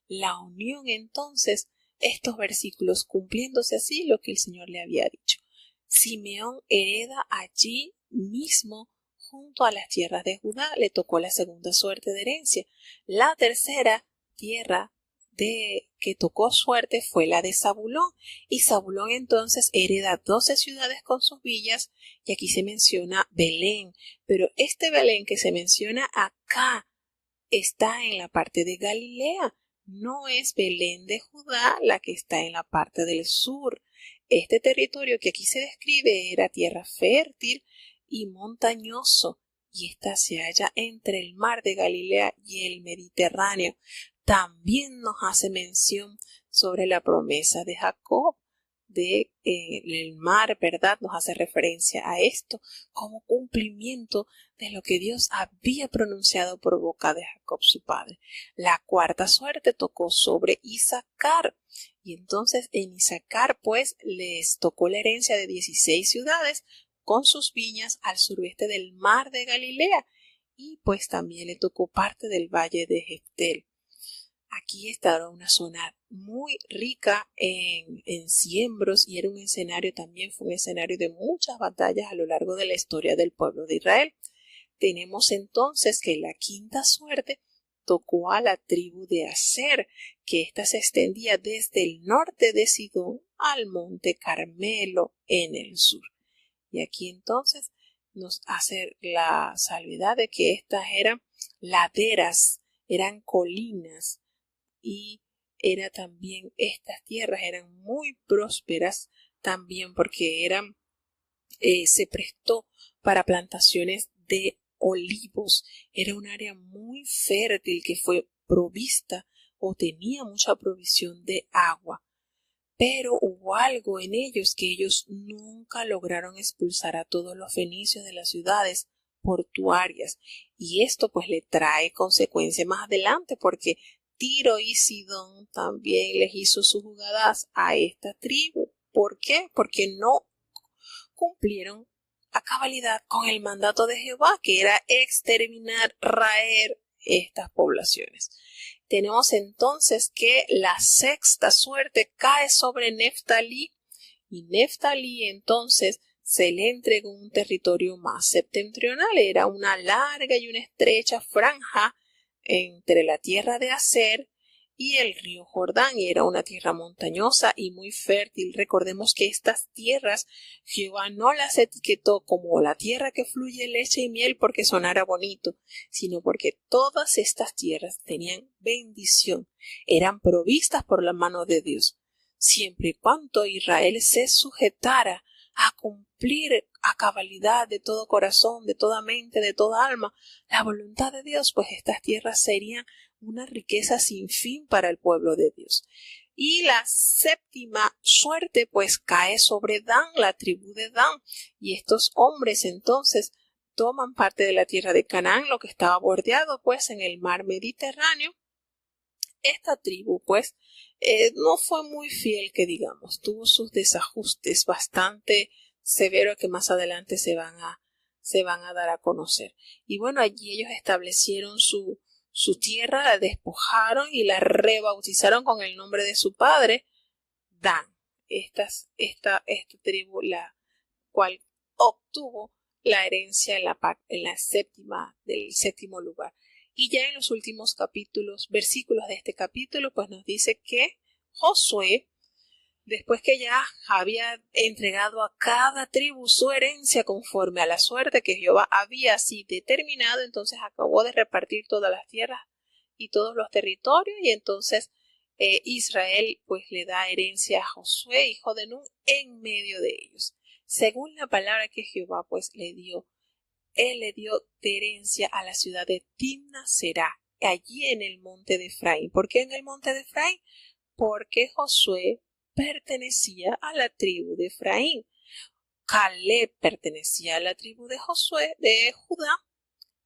la unión, entonces, estos versículos, cumpliéndose así lo que el Señor le había dicho. Simeón hereda allí mismo, junto a las tierras de Judá, le tocó la segunda suerte de herencia. La tercera tierra que tocó suerte fue la de Zabulón, y Zabulón entonces hereda 12 ciudades con sus villas, y aquí se menciona Belén, pero este Belén que se menciona acá está en la parte de Galilea, no es Belén de Judá la que está en la parte del sur. Este territorio que aquí se describe era tierra fértil y montañoso, y esta se halla entre el mar de Galilea y el Mediterráneo. También nos hace mención sobre la promesa de Jacob el mar, ¿verdad? Nos hace referencia a esto como cumplimiento de lo que Dios había pronunciado por boca de Jacob su padre. La cuarta suerte tocó sobre Isaacar, y entonces en Isaacar pues les tocó la herencia de 16 ciudades con sus viñas al sureste del mar de Galilea, y pues también le tocó parte del valle de Jeftel. Aquí estaba una zona muy rica en siembros, y era un escenario, también fue un escenario de muchas batallas a lo largo de la historia del pueblo de Israel. Tenemos entonces que la quinta suerte tocó a la tribu de Aser, que ésta se extendía desde el norte de Sidón al monte Carmelo en el sur. Y aquí entonces nos hace la salvedad de que estas eran laderas, eran colinas, y estas tierras eran muy prósperas también porque se prestó para plantaciones de olivos. Era un área muy fértil que fue provista o tenía mucha provisión de agua. Pero hubo algo en ellos, que ellos nunca lograron expulsar a todos los fenicios de las ciudades portuarias, y esto pues le trae consecuencias más adelante, porque Tiro y Sidón también les hizo sus jugadas a esta tribu. ¿Por qué? Porque no cumplieron a cabalidad con el mandato de Jehová, que era exterminar, raer estas poblaciones. Tenemos entonces que la sexta suerte cae sobre Neftalí, y Neftalí entonces se le entregó un territorio más septentrional. Era una larga y una estrecha franja entre la tierra de Aser y el río Jordán, y era una tierra montañosa y muy fértil. Recordemos que estas tierras Jehová no las etiquetó como la tierra que fluye leche y miel porque sonara bonito, sino porque todas estas tierras tenían bendición, eran provistas por la mano de Dios, siempre y cuando Israel se sujetara a cumplir a cabalidad de todo corazón, de toda mente, de toda alma la voluntad de Dios, pues estas tierras serían una riqueza sin fin para el pueblo de Dios. Y la séptima suerte pues cae sobre Dan, la tribu de Dan, y estos hombres entonces toman parte de la tierra de Canaán, lo que estaba bordeado pues en el mar Mediterráneo. Esta tribu pues no fue muy fiel, que digamos, tuvo sus desajustes bastante severos que más adelante se van a dar a conocer. Y bueno, allí ellos establecieron su tierra, la despojaron y la rebautizaron con el nombre de su padre, Dan. Esta tribu, la cual obtuvo la herencia en del séptimo lugar. Y ya en los últimos versículos de este capítulo, pues nos dice que Josué, después que ya había entregado a cada tribu su herencia conforme a la suerte que Jehová había así determinado, entonces acabó de repartir todas las tierras y todos los territorios, y entonces Israel pues le da herencia a Josué, hijo de Nun, en medio de ellos. Según la palabra que Jehová pues él le dio de herencia a la ciudad de Timna-Será, allí en el monte de Efraín. ¿Por qué en el monte de Efraín? Porque Josué pertenecía a la tribu de Efraín. Caleb pertenecía a la tribu de Judá,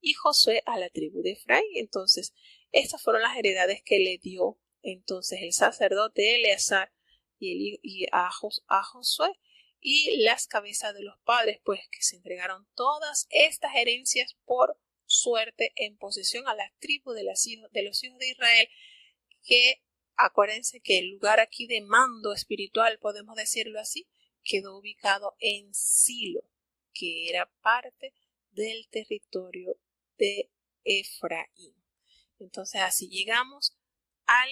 y Josué a la tribu de Efraín. Entonces, estas fueron las heredades que le dio entonces el sacerdote Eleazar y a Josué, y las cabezas de los padres, pues que se entregaron todas estas herencias por suerte en posesión a la tribu de los hijos de Israel, que acuérdense que el lugar aquí de mando espiritual, podemos decirlo así, quedó ubicado en Silo, que era parte del territorio de Efraín. Entonces así llegamos al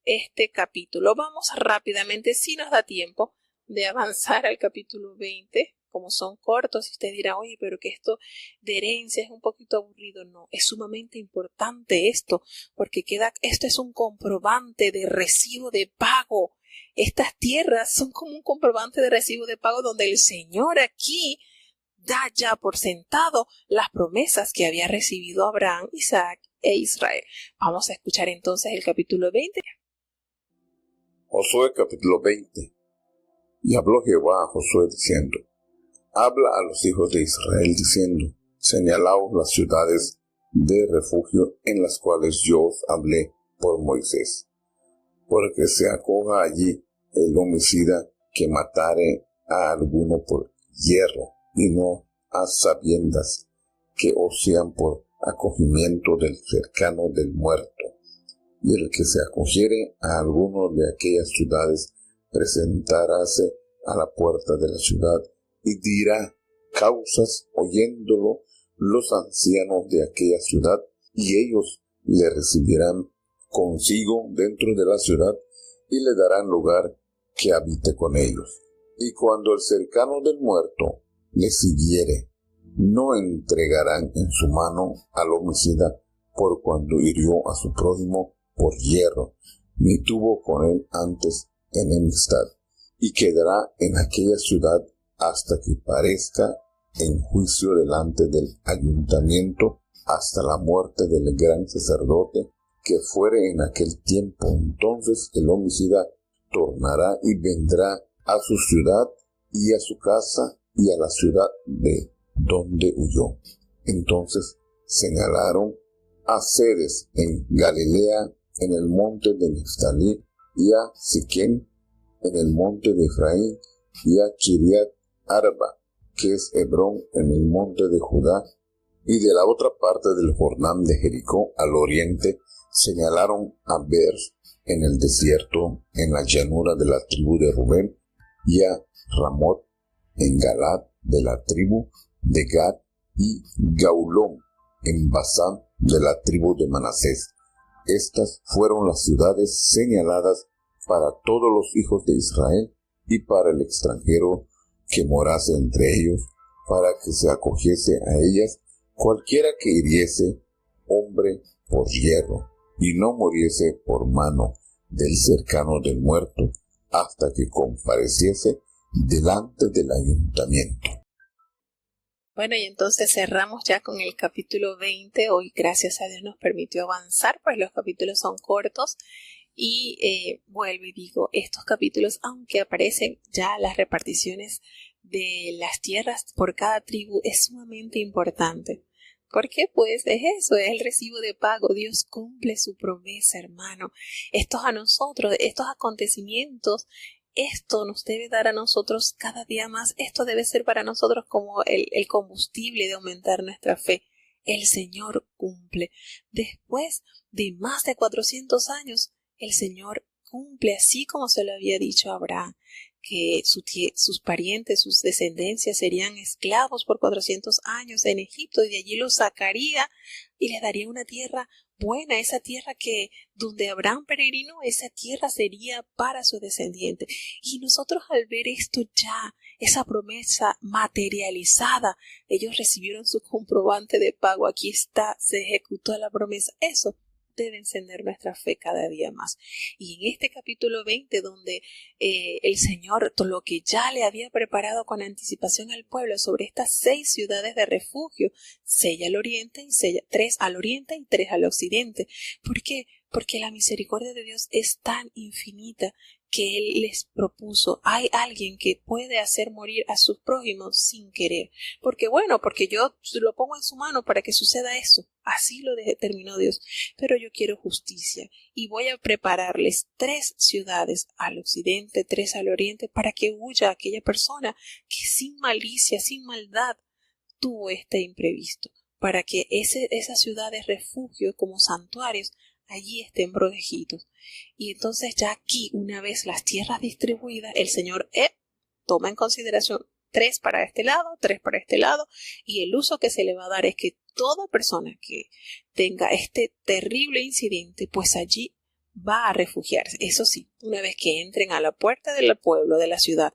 este capítulo. Vamos rápidamente, si nos da tiempo, de avanzar al capítulo 20, como son cortos, y usted dirá, oye, pero que esto de herencia es un poquito aburrido. No, es sumamente importante esto, porque esto es un comprobante de recibo de pago. Estas tierras son como un comprobante de recibo de pago donde el Señor aquí da ya por sentado las promesas que había recibido Abraham, Isaac e Israel. Vamos a escuchar entonces el capítulo 20. Josué capítulo 20. Y habló Jehová a Josué diciendo: habla a los hijos de Israel diciendo: señalaos las ciudades de refugio en las cuales yo os hablé por Moisés, porque se acoja allí el homicida que matare a alguno por hierro, y no a sabiendas, que os sean por acogimiento del cercano del muerto. Y el que se acogiere a alguno de aquellas ciudades presentaráse a la puerta de la ciudad y dirá causas oyéndolo los ancianos de aquella ciudad, y ellos le recibirán consigo dentro de la ciudad y le darán lugar que habite con ellos. Y cuando el cercano del muerto le siguiere, no entregarán en su mano al homicida por cuando hirió a su prójimo por hierro, ni tuvo con él antes enemistad, y quedará en aquella ciudad hasta que parezca en juicio delante del ayuntamiento, hasta la muerte del gran sacerdote que fuere en aquel tiempo. Entonces el homicida tornará y vendrá a su ciudad y a su casa y a la ciudad de donde huyó. Entonces señalaron a sedes en Galilea en el monte de Neftalí, y a Siquem en el monte de Efraín, y a Kiriat Arba, que es Hebrón, en el monte de Judá, y de la otra parte del Jordán de Jericó al oriente señalaron a Ber en el desierto, en la llanura de la tribu de Rubén, y a Ramot en Galad de la tribu de Gad, y Gaulón en Basán de la tribu de Manasés. Estas fueron las ciudades señaladas para todos los hijos de Israel y para el extranjero que morase entre ellos, para que se acogiese a ellas cualquiera que hiriese hombre por hierro y no muriese por mano del cercano del muerto, hasta que compareciese delante del ayuntamiento. Bueno, y entonces cerramos ya con el capítulo 20. Hoy, gracias a Dios, nos permitió avanzar, pues los capítulos son cortos. Y vuelvo y digo, estos capítulos, aunque aparecen ya las reparticiones de las tierras por cada tribu, es sumamente importante. Porque pues es eso, es el recibo de pago. Dios cumple su promesa, hermano. Estos acontecimientos, esto nos debe dar a nosotros cada día más. Esto debe ser para nosotros como el combustible de aumentar nuestra fe. El Señor cumple. Después de más de 400 años, el Señor cumple, así como se lo había dicho a Abraham, que sus parientes, sus descendencias serían esclavos por 400 años en Egipto, y de allí los sacaría y les daría una tierra buena, esa tierra que donde Abraham peregrinó, esa tierra sería para su descendiente. Y nosotros, al ver esto ya, esa promesa materializada, ellos recibieron su comprobante de pago. Aquí está, se ejecutó la promesa. Eso debe encender nuestra fe cada día más. Y en este capítulo 20, donde el Señor, todo lo que ya le había preparado con anticipación al pueblo sobre estas 6 ciudades de refugio, 6 al oriente, 3 al oriente y 3 al occidente. ¿Por qué? Porque la misericordia de Dios es tan infinita que Él les propuso. Hay alguien que puede hacer morir a sus prójimos sin querer. Porque yo lo pongo en su mano para que suceda eso. Así lo determinó Dios. Pero yo quiero justicia y voy a prepararles 3 ciudades al occidente, 3 al oriente, para que huya aquella persona que sin malicia, sin maldad, tuvo este imprevisto. Para que esas ciudades refugio como santuarios allí estén protegidos. Y entonces ya aquí, una vez las tierras distribuidas, el Señor toma en consideración 3 para este lado, 3 para este lado, y el uso que se le va a dar es que toda persona que tenga este terrible incidente, pues allí va a refugiarse. Eso sí, una vez que entren a la puerta del pueblo, de la ciudad,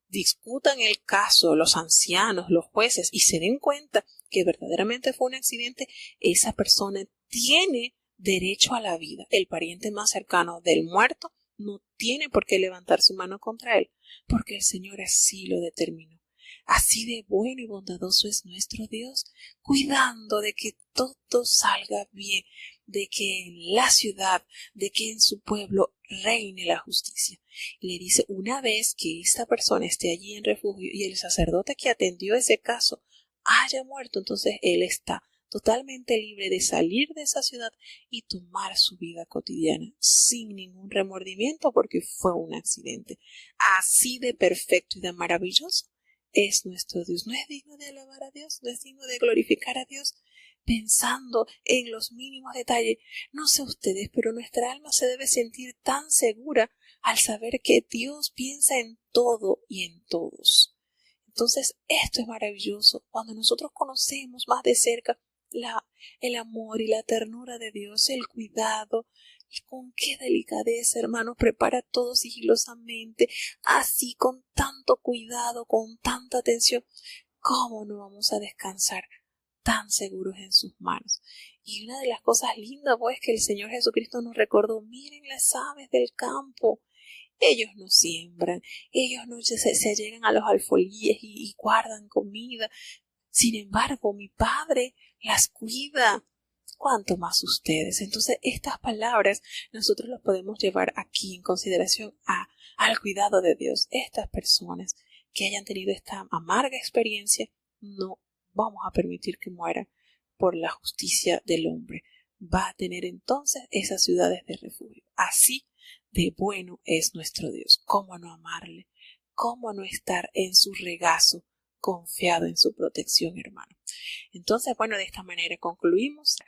discutan el caso los ancianos, los jueces, y se den cuenta que verdaderamente fue un accidente, esa persona tiene derecho a la vida. El pariente más cercano del muerto no tiene por qué levantar su mano contra él, porque el Señor así lo determinó. Así de bueno y bondadoso es nuestro Dios, cuidando de que todo salga bien, de que en la ciudad, de que en su pueblo reine la justicia. Y le dice, una vez que esta persona esté allí en refugio y el sacerdote que atendió ese caso haya muerto, entonces él está totalmente libre de salir de esa ciudad y tomar su vida cotidiana sin ningún remordimiento, porque fue un accidente. Así de perfecto y de maravilloso es nuestro Dios. ¿No es digno de alabar a Dios? ¿No es digno de glorificar a Dios? Pensando en los mínimos detalles. No sé ustedes, pero nuestra alma se debe sentir tan segura al saber que Dios piensa en todo y en todos. Entonces, esto es maravilloso. Cuando nosotros conocemos más de cerca el amor y la ternura de Dios, el cuidado, y con qué delicadeza, hermanos, prepara todo sigilosamente, así con tanto cuidado, con tanta atención. ¿Cómo no vamos a descansar tan seguros en sus manos? Y una de las cosas lindas, pues, que el Señor Jesucristo nos recordó, miren las aves del campo. Ellos no siembran, ellos no se llegan a los alfolíes y guardan comida. Sin embargo, mi Padre las cuida. ¿Cuánto más ustedes? Entonces, estas palabras nosotros las podemos llevar aquí en consideración al cuidado de Dios. Estas personas que hayan tenido esta amarga experiencia, no vamos a permitir que mueran por la justicia del hombre. va a tener entonces esas ciudades de refugio. Así de bueno es nuestro Dios. ¿Cómo no amarle? ¿Cómo no estar en su regazo, confiado en su protección, hermano? Entonces, bueno, de esta manera concluimos